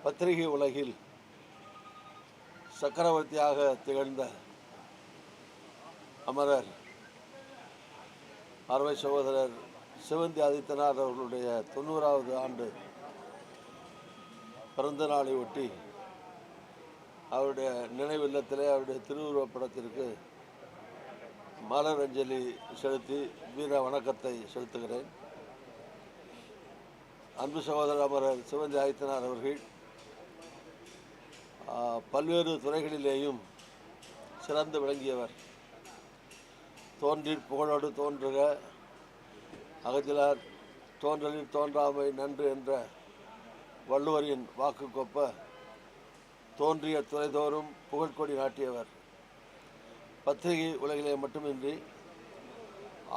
பத்திரிகை உலகில் சக்கரவர்த்தியாக திகழ்ந்த அமரர் அருமை சகோதரர் சிவந்தி ஆதித்தனார் அவர்களுடைய 90வது ஆண்டு பிறந்த நாளை ஒட்டி அவருடைய நினைவில்லத்திலே அவருடைய திருவுருவப் படத்திற்கு மலர் அஞ்சலி செலுத்தி வீர வணக்கத்தை செலுத்துகிறேன். அன்பு சகோதரர் அமரர் சிவந்தி ஆதித்தனார் அவர்கள் பல்வேறு துறைகளிலேயும் சிறந்து விளங்கியவர். தோன்றி புகழோடு தோன்றுக அகத்திலார் தோன்றலில் தோன்றாமை நன்று என்ற வள்ளுவரின் வாக்குக்கொப்ப தோன்றிய துறைதோறும் புகழ்கொடி நாட்டியவர். பத்திரிகை உலகிலே மட்டுமின்றி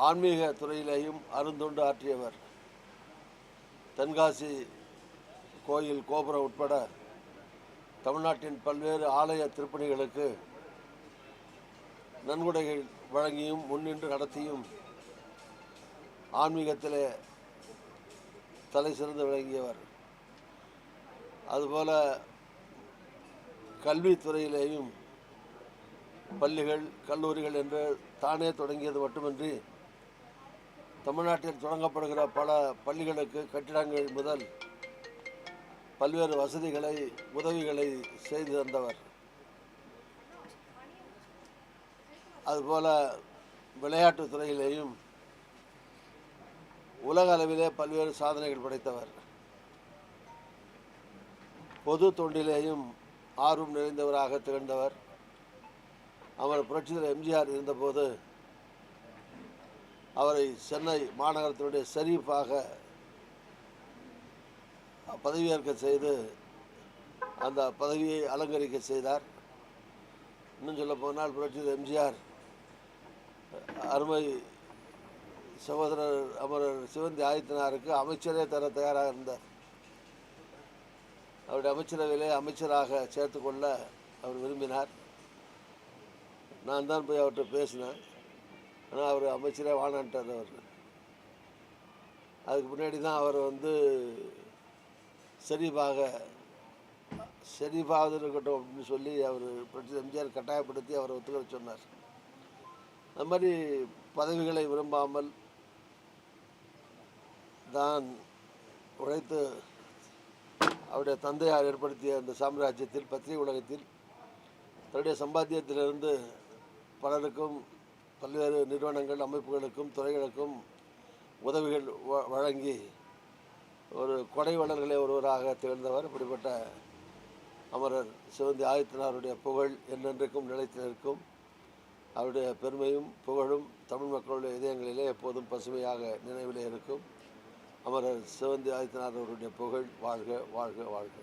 ஆன்மீக துறையிலேயும் அருந்தொண்டு ஆற்றியவர். தென்காசி கோயில் கோபுரம் உட்பட தமிழ்நாட்டின் பல்வேறு ஆலய திருப்பணிகளுக்கு நன்கொடைகள் வழங்கியும் முன்னின்று நடத்தியும் ஆன்மீகத்திலே தலை சிறந்து விளங்கியவர். அதுபோல கல்வித்துறையிலேயும் பள்ளிகள் கல்லூரிகள் என்று தானே தொடங்கியது மட்டுமின்றி தமிழ்நாட்டில் தொடங்கப்படுகிற பல பள்ளிகளுக்கு கட்டிடங்கள் முதல் பல்வேறு வசதிகளை உதவிகளை செய்து தந்தவர். அதுபோல விளையாட்டுத் துறையிலேயும் உலக அளவிலே பல்வேறு சாதனைகள் படைத்தவர். பொது தொண்டிலேயும் ஆர்வம் நிறைந்தவராக திகழ்ந்தவர். அவர் புரட்சித்தலைவர் எம்ஜிஆர் இருந்தபோது அவரை சென்னை மாநகரத்தினுடைய ஷரீஃபாக பதவியேற்க செய்து அந்த பதவியை அலங்கரிக்க செய்தார். இன்னும் சொல்ல போனால் புரட்சித்தலைவர் எம்ஜிஆர் அருமை சகோதரர் அமரர் சிவந்தி ஆதித்தனாருக்கு அமைச்சரே தர தயாராக இருந்தார். அவருடைய அமைச்சரவையிலே அமைச்சராக சேர்த்துக்கொள்ள அவர் விரும்பினார். நான் தான் போய் அவர்கிட்ட பேசினேன். ஆனால் அவர் அமைச்சரே வானான்ட்டார். அவர் அதுக்கு முன்னாடி தான் அவர் ஷரீஃபாவது இருக்கட்டும் அப்படின்னு சொல்லி அவர் எம்ஜிஆர் கட்டாயப்படுத்தி அவரை ஒத்துக்கிற சொன்னார். அது மாதிரி பதவிகளை விரும்பாமல் தான் உழைத்து அவருடைய தந்தையார் ஏற்படுத்திய அந்த சாம்ராஜ்யத்தில் பத்திரிகை உலகத்தில் தன்னுடைய சம்பாத்தியத்திலிருந்து பலருக்கும் பல்வேறு நிறுவனங்கள் அமைப்புகளுக்கும் துறைகளுக்கும் உதவிகள் வழங்கி ஒரு கொடைவள்ளல்களே ஒருவராக திகழ்ந்தவர். இப்படிப்பட்ட அமரர் சிவந்தி ஆதித்தனாருடைய புகழ் என்றென்றைக்கும் நிலைத்து நிற்கும். அவருடைய பெருமையும் புகழும் தமிழ் மக்களுடைய இதயங்களிலே எப்போதும் பசுமையாக நினைவிலே இருக்கும். அமரர் சிவந்தி ஆதித்தனார் அவருடைய புகழ் வாழ்க வாழ்க வாழ்க.